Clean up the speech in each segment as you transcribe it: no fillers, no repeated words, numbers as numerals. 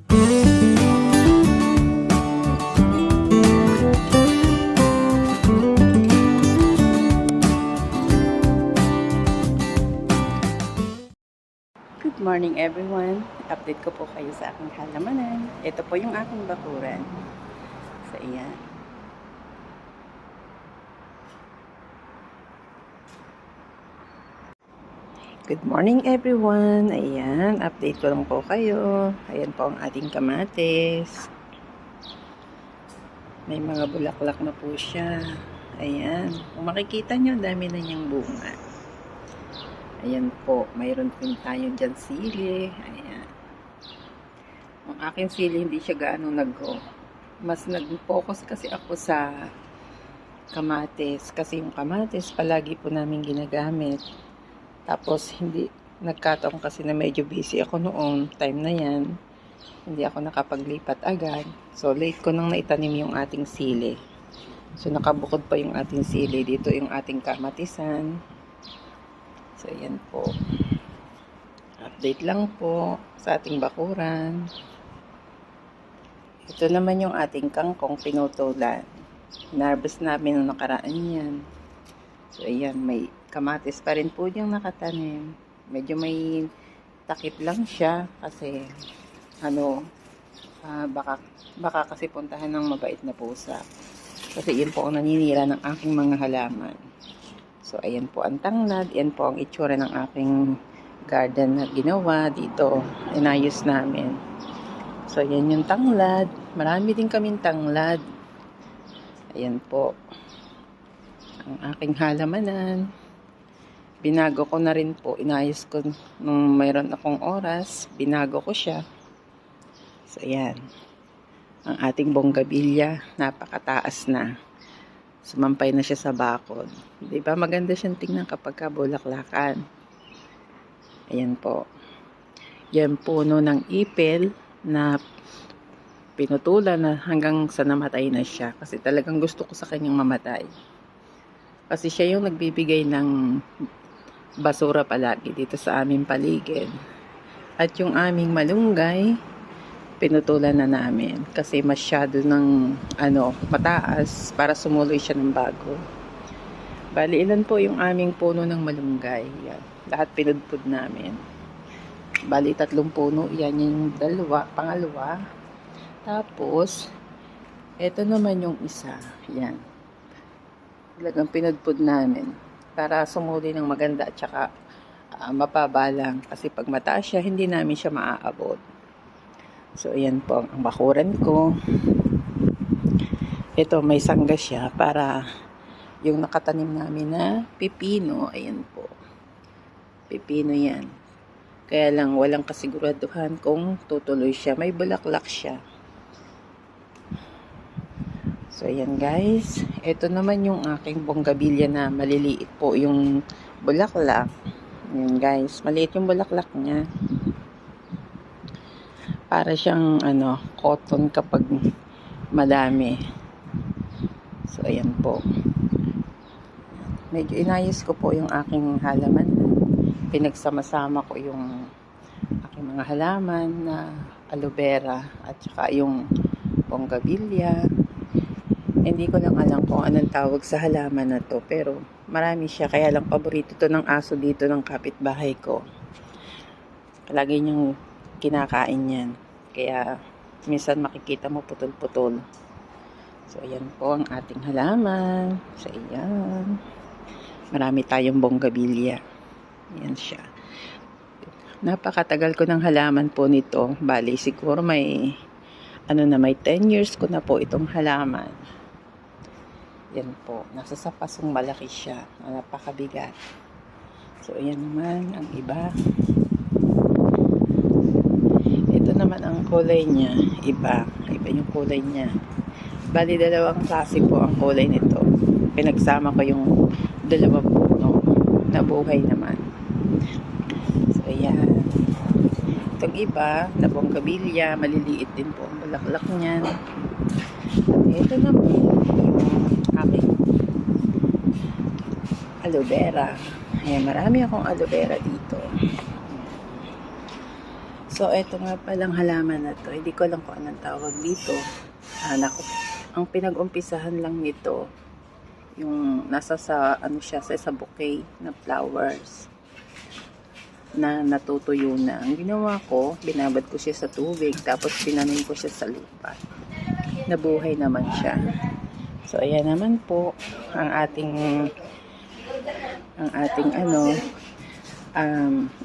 Good morning everyone. Update ko po kayo sa aking halamanan. Ito po yung aking bakuran. So, ayan. Good morning everyone. Ayan, update ko lang po kayo. Ayan po ang ating kamatis. May mga bulaklak na po siya. Ayan. Kung makikita nyo, dami na niyang bunga. Ayan po, mayroon din tayo dyan sili. Ayan. Ang aking sili hindi siya gaano nag-go. Mas nag-focus kasi ako sa kamatis. Kasi yung kamatis palagi po namin ginagamit. Tapos hindi, nagkataon kasi na medyo busy ako noon. Time na yan. Hindi ako nakapaglipat agad. So late ko nang naitanim yung ating sili. So nakabukod pa yung ating sili. Dito yung ating kamatisan. So, ayan po. Update lang po sa ating bakuran. Ito naman yung ating kangkong pinutulan. Narvest namin nung nakaraan yan. So, ayan. May kamatis pa rin po yung nakatanim. Medyo may takip lang siya. Kasi, baka kasi puntahan ng mabait na pusa. Kasi yun po ang naninira ng aking mga halaman. So, ayan po ang tanglad. Ayan po ang itsura ng aking garden na ginawa dito. Inayos namin. So, ayan yung tanglad. Marami din kaming tanglad. Ayan po. Ang aking halamanan. Binago ko na rin po. Inayos ko nung mayroon akong oras. Binago ko siya. So, ayan. Ang ating bonggabilya. Napakataas na. Sumampay na siya sa bakod. Diba? Maganda siyang tingnan kapag kabulaklakan. Ayan po. Yan puno ng ipil na pinutulan na hanggang sa namatay na siya. Kasi talagang gusto ko sa kanyang mamatay. Kasi siya yung nagbibigay ng basura palagi dito sa aming paligid. At yung aming malunggay, pinutulan na namin kasi masyado ng mataas para sumuloy siya ng bago. Bali, ilan po yung aming puno ng malunggay. Yan. Lahat pinudpud namin. Bali, 3 puno. Yan yung pangalawa. Tapos, ito naman yung isa. Yan. Talagang pinudpud namin para sumuloy ng maganda at saka mapabalang. Kasi pag mataas siya, hindi namin siya maaabot. So, ayan po ang bakuran ko. Ito, may sangga siya para yung nakatanim namin na pipino, ayan po. Pipino yan. Kaya lang, walang kasiguraduhan kung tutuloy siya. May bulaklak siya. So, ayan guys. Ito naman yung aking bonggabilya na maliliit po yung bulaklak. Ayan guys, maliit yung bulaklak niya. Para siyang cotton kapag madami. So, ayan po. Medyo inayos ko po yung aking halaman. Pinagsama-sama ko yung aking mga halaman na aloe vera at saka yung bonggabilya. Hindi ko lang alam kung anong tawag sa halaman na to, pero marami siya. Kaya lang paborito to ng aso dito ng kapitbahay ko. Palagi niyang kinakain yan. Kaya minsan makikita mo putol-putol. So, ayan po ang ating halaman. So, ayan. Marami tayong bonggabilya. Ayan siya. Napakatagal ko ng halaman po nito. Bali, siguro may 10 years ko na po itong halaman. Yan po. Nasa sapasong malaki siya. Napakabigat. So, ayan naman ang iba. Ito naman ang kulay niya. Iba yung kulay niya. Bali, 2 klase po ang kulay nito. Pinagsama ko yung 2 puno na buhay naman. So, ayan. Itong iba, na bonggabilya, maliliit din po ang bulaklak niyan. Ito naman yung aking aloe vera. Ayan, marami akong aloe vera dito. So, ito nga palang halaman na to. Hindi ko lang kung anong tawag dito. Naku, ang pinag-umpisahan lang nito, yung nasa sa, ano siya, sa bouquet na flowers na natutuyo na. Ang ginawa ko, binabad ko siya sa tubig, tapos pinanim ko siya sa lupa. Nabuhay naman siya. So, ayan naman po ang ating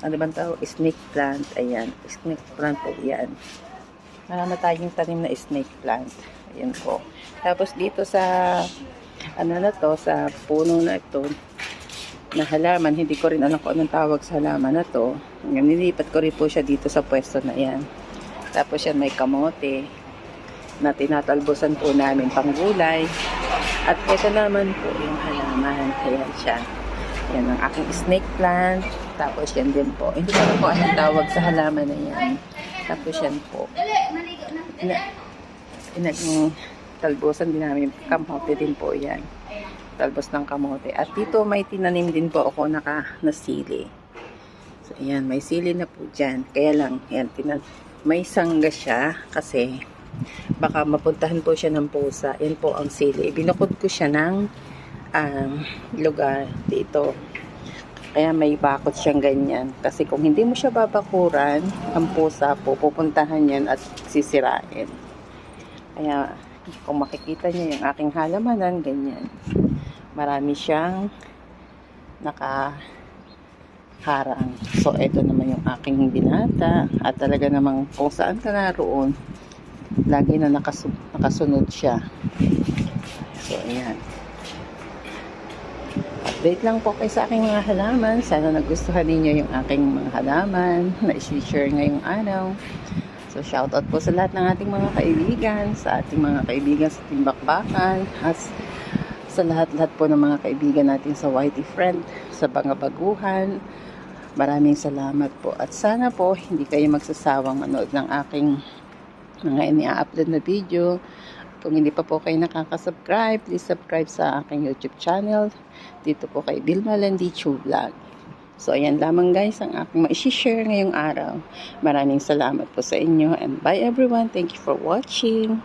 ano bang tawag? Snake plant. Ayan, snake plant po yan. Marami tayong tanim na snake plant. Ayan po. Tapos dito sa sa puno na ito na halaman, hindi ko rin alam kung anong tawag sa halaman na to. Nilipat ko rin po siya dito sa pwesto na yan. Tapos yan may kamote na tinatalbosan po namin pang gulay. At ito naman po yung halaman. Ayan siya. Yan ang aking snake plant. Tapos yan din po. Hindi ko alam po anong tawag sa halaman na yan. Tapos yan po. Talbosan din namin. Kamote din po yan. Talbos ng kamote. At dito may tinanim din po ako na sili. So ayan, may sili na po dyan. Kaya lang, yan, may sangga siya kasi baka mapuntahan po siya ng pusa. Yan po ang sili. Binukod ko siya ng lugar dito. Kaya may bakot siyang ganyan. Kasi kung hindi mo siya babakuran, ang pusa po, pupuntahan yan at sisirain. Kaya, kung makikita niyo yung aking halamanan, ganyan. Marami siyang nakaharang. So, ito naman yung aking binata. At talaga namang kung saan ka naroon, lagi na nakasunod siya. So, ayan. Update lang po kayo sa aking mga halaman. Sana nagustuhan ninyo yung aking mga halaman na i-share ngayong araw. So, shoutout po sa lahat ng ating mga kaibigan, sa ating mga kaibigan sa Timbakbakan, at sa lahat-lahat po ng mga kaibigan natin sa YT Friend, sa Bangabaguhan. Maraming salamat po. At sana po, hindi kayo magsasawang manood ng aking mga ini-upload na video. Kung hindi pa po kayo nakaka-subscribe, please subscribe sa aking YouTube channel. Dito po kay Vilma Landicho Vlog. So, ayan lamang guys ang aking ma-share ngayong araw. Maraming salamat po sa inyo and bye everyone. Thank you for watching.